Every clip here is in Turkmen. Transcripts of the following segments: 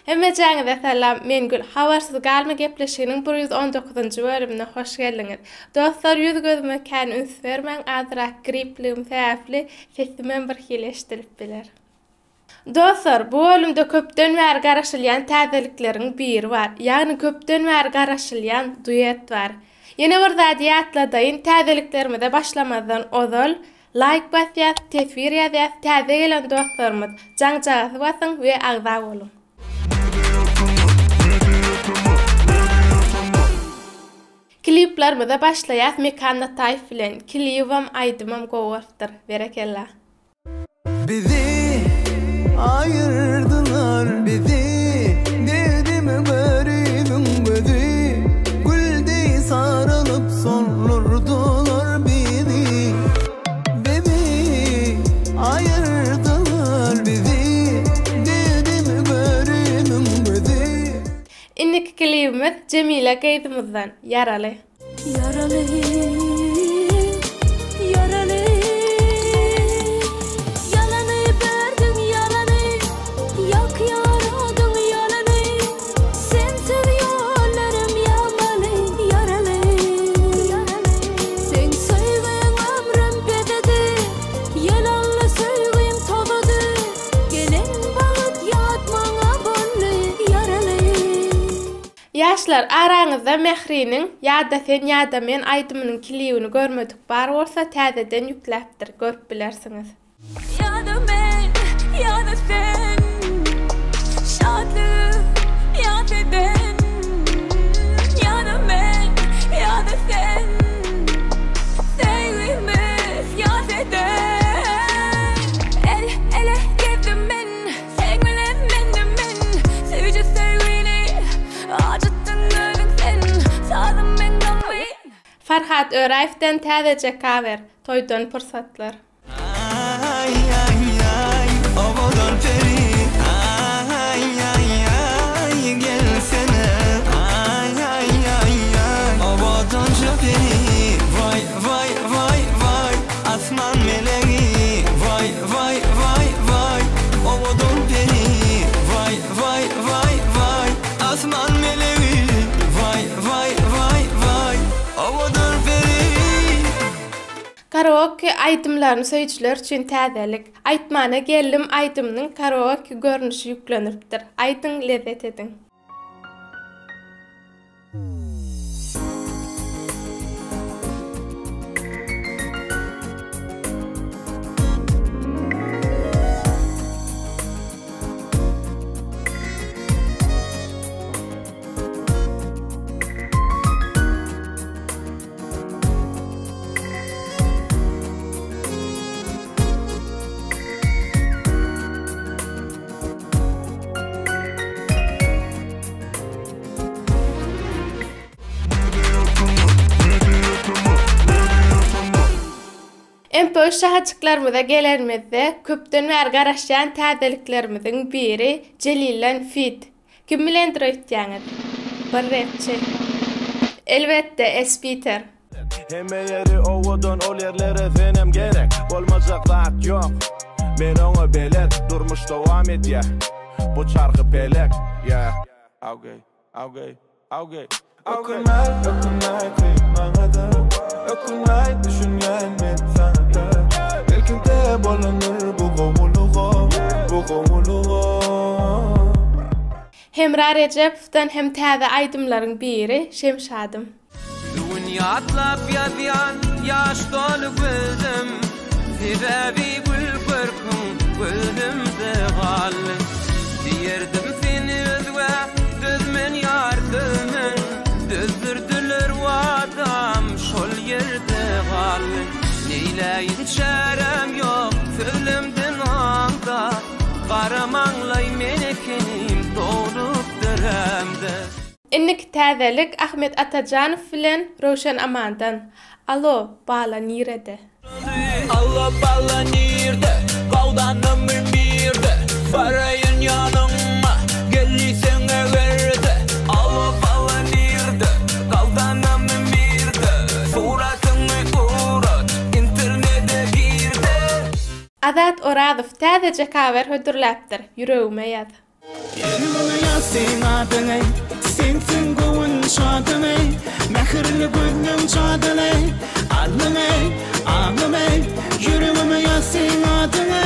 Hemme жаңы selam men Gül. Havarsız galma gepleşiginiň 119-njy bölümine hoş geldiňiz. Dostlar, ýüz gözüme kän üns bermäň, azrak gripligim täpli sesimen bir hileşdirip biler. Dostlar, bu bölümde köpden bäri garaşylýan täzeliklerin biri bar. Ýagny köpden bäri garaşylýan duet bar. Ýene bir zat ýatladayyn, täzeliklerimize başlamazdan ozal like basýas, tesbir ýazýas, täze gelen dostlarymyz jaňjagasy basyň we agza bolun. Kliplerimize başlaýas Mekanda Taýf bilen Klibam aýdymam gowurtdyr. Berekella. Bizi ayırdılar, bizi dedimi garibim gözü, gülde sarılıp sorurdular bizi. Bizi ayırdılar, bizi dedimi garibim gözü. İnniki klibimiz Cemile Geydimizden Yaralı. Yaralı, yaralı. Yaşlar, araňyzda Mehriniň ýa-da sen ýa-da men aýdymynyň klibini görmedik bar bolsa täzeden ýükläpdir, görüp bilersiňiz. Ýa-da men, ýa-da sen, şadlyk ýa-da-den. Ýa-da men, ýa-da sen, sevgimiz ýa-da-den. Ele gezdim men, sen bilen mendim men, sevje sevgini acıttın ölüm sen, sadım men gammy. Farhat Öraýewden täzece cover, toýdan pursatlar. Ay ay ay, obodan peri. Ay ay ay, gelsene. Ay ay ay ay, obodan peri. Vay vay vay vay, asman meleği. Vay vay vay vay, obodan peri. Vay vay vay vay, asman meleği. Vay vay vay vay, obodan peri. Karaoke aýdymlaryny söýçüler üçin täzelik. Aýtmana geldim aýdymynyň karaoke görnüşi ýüklenipdir. Aýdyň, lezzet edin. MP3 şahaçyklarymyza gelenmezde köpden bäri garaşýan täzeliklerimiziň biri Celillen Fit. Kim bilendir öýtýäňiz? Bir rapçi. Elbette S-Peter. Hemeleri ovadan ol yerlere senem gerek. Bolmazak zat ýok. Men oňa belet durmuş dowam edýär. Bu çarky pelek. Yeah. Okay. Okunay kıymaňyda, okunay düşünýän sanada. Belkimde bolanır bu gowuluğa. Hemra Recep'den hem täze aýdymlaryň biri Şemşadym. Dünya atlap ýazýan ýaş dolu gözüm, sebebi gül görküm gözümde galy. Diýerdim seni özüňe, düzmen ýardymyn, düzdürdiler wadam şol ýerde galy. Neýleýin çärem ýok, sözlemden anda, garamaňlay menekenim dolup deremde. Inniki täzelik Ahmet Atajanow bilen Roşan Amandan. Alo, bala nirede? Alo, bala nirede? Gawdanam birde, baraýyn ýanyma, gelýseňe berde. Alo, bala nirede? Gawdanam birde, suratyňy urat, internete girde. Azat Orazow täzece cover hödürläpdir, ýüregime ýaz. Yüreğime yazsın adını, sensin kovun şadını, mehirli gönlüm şadını, ağlama, yüreğime yazsın adını,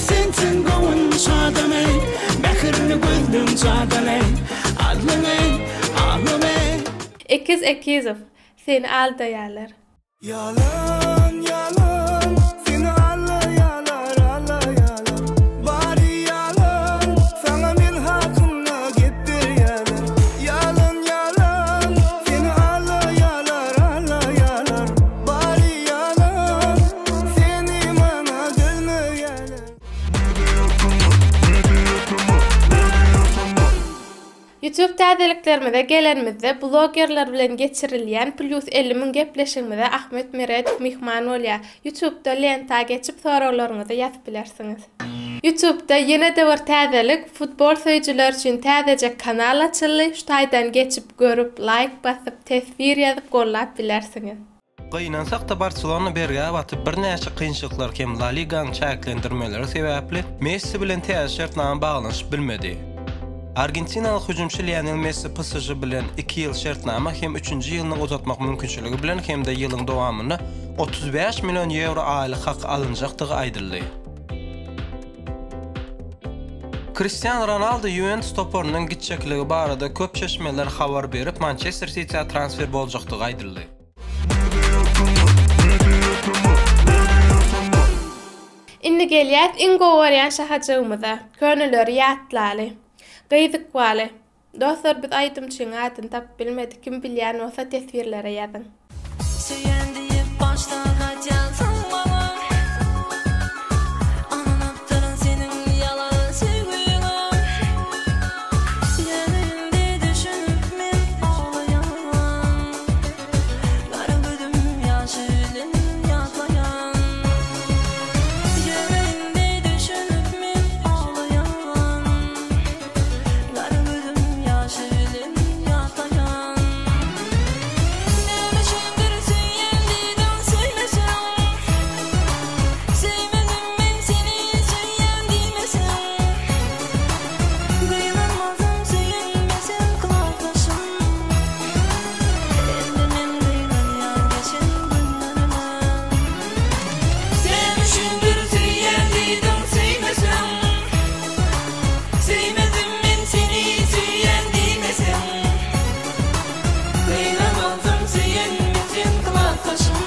sensin kovun şadını, mehirli gönlüm şadını, ağlama. Ekiz Ekizov, seni aldayalar. Yalan, seni aldayalar. Bari yalan, sana men hakkımla gittir yalan. Yalan, seni aldayalar. Bari yalan, seni bana gülmeyalar. YouTube täzeliklerimizde gelenmizde bloggerler bilen geçirilýän plus 50 000 gepleşigimizde Ahmet Meredov mihman bolýar. YouTube'da lenta geçip soraglaryňyzy ýazyp bilersiňiz. YouTube'da ýene-de bir täzelik futbol söýjüler üçin täzece kanal açyldy. Şu taýdan geçip görüp like basyp tesbir ýazyp gollap bilersiňiz. Gynansak da Barcelona berge batyp bir näçe kynçylyklar hem La Liganyň çäklendirmeleri sebäpli Messi bilen täze şertnama baglanyşyp bilmedi. Argentinalyk hüjümçy Lionel Messi PSG bilen 2 ýyl şertnama hem 3-nji ýylyny uzatmak mümkinçiligi bilen hem de ýylyň dowamyny 35 milyon euro aýlyk hak alınjakdygy aýdyldy. Cristiano Ronaldo Juventus toparynyň gitjekligi barada köp şeşmeler habar berip Manchester City'e transfer boljakdygy aýdyldy. Indi gelýär Ingo Waryan şahajygymyza. Könülleri ýatlaly. Gıydık vali. Dostlar biz aydımçın adını tap bilmedik. Kim bilýän olsa tesbirlere ýazyn. Süyen deyip baştan kaçansın bana. Anlattırın senin yalan sevgilim. Yerinde düşünüp men ağlayan. Görmedim yaşılın yatlayan. Yerinde düşünüp men ağlayan. Görmedim yaşılın yatlayan. Ne düşündür süyen dedim söylesem. Sevmedim ben seni süyen demesem. Kıylanmazım süyenmesem kulaklaşım. Ellemen kıylanyan geçen günlerime. Ne düşündür süyen dedim söylesem. Sevmedim ben seni süyen demesem. Kıylanmazım süyenmesem kulaklaşım.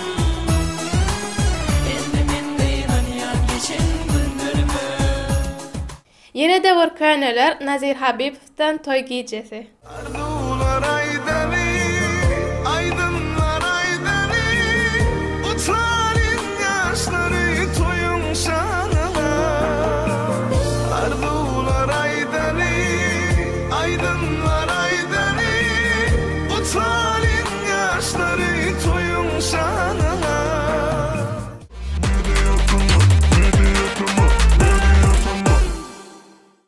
Ellemen kıylanyan geçen günlerime. Ýene-de bir köneler Nazir Habibovdan toy gijesi. Arzular aydani, aydınlar aydani, uçların yaşları toyun şanına. Arzular aydani, aydınlar aydani, uçların yaşları toyun şanına.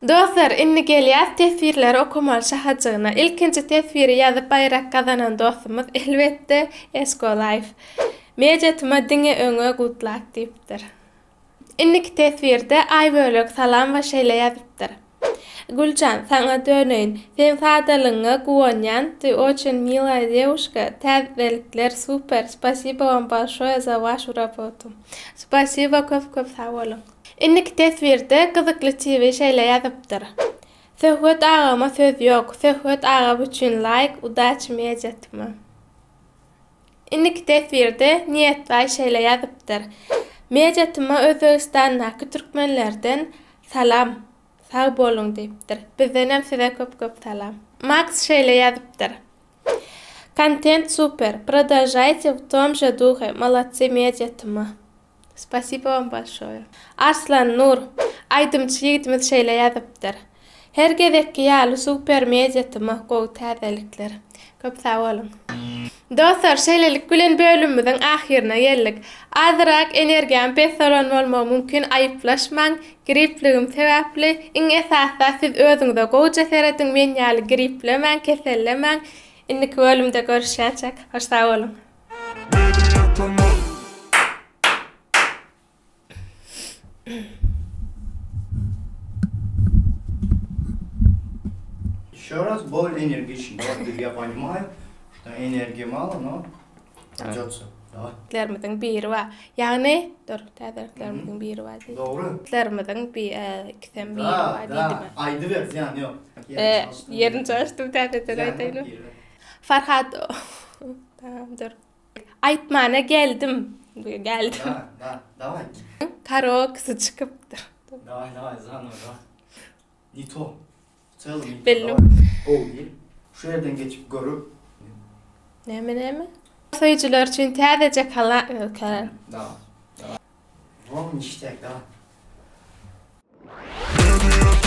Dostlar, inni gelýär tesbirleri okumaly şahajagyna. İlkinji tesbiri ýazyp bayrak kazanan dostumuz elbetde Esko Life. Mejetima diňe öňe gutlak diýipdir. Inniki tesbirde ay bölek salam we şeýle ýazypdyr. Gulcan, sana döneyin. Sen sadalyňa guwanyan, ty очень милая девушка. Täzelikler super. Spasibo вам большое за вашу работу. Spasibo köp sag bolun. Inniki tesbirde gyzykly çivi şeýle ýazypdyr. Söhbet agama söz ýok. Söhbet agam üçin like, udaç mejetme. Inniki tesbirde niyet we şeýle ýazypdyr. Mejetme Özbegistanyň türkmenlerden salam. Sag bolun diýipdir. Bizden hem size köp salam. Max şeýle ýazypdyr. Контент супер. Продолжайте в том же духе. Молодцы, медиатма. Спасибо вам большое. Arslan Nur. Aydımçı ýigitimiz şeýle ýazypdyr. Her gezekki ýaly super mediatma gowy täzelikler. Köp sag bolun. Dostlar, şeýlelik gülen bölümimiziň ahyrına geldik. Azyrak energiýam besoran bolmagy mümkin, aýyplaşmaň. Gripligim sebäpli, iň esasda siz özüňize gowy cesaretin men ýaly griplemäň, kesellemäň. Indiki bölümde görüşýäçek. Hoş sag bolun. Еще раз, более энергичный. Давай, я понимаю, что энергия мало, но придется. Давай. Tlermeden biri var. Yani, dur, tlermeden biri var. Doğru. Tlermeden ikiden biri Da, var. da. Aydı ver, yani yok. Yerini çalıştım, tlermeden aytayım. Farhat, tamam dur. Aytmana geldim. Geldim. Da, давай. Karaoke'si çıkıptı. Давай, zanoво, давай. Не то. В целом не то. Belli. O değil. Şu yerden geçip görüp. Nemi? Sayıcılar için tədəcə kalan... Давай. Вон ништяк, давай. Baby,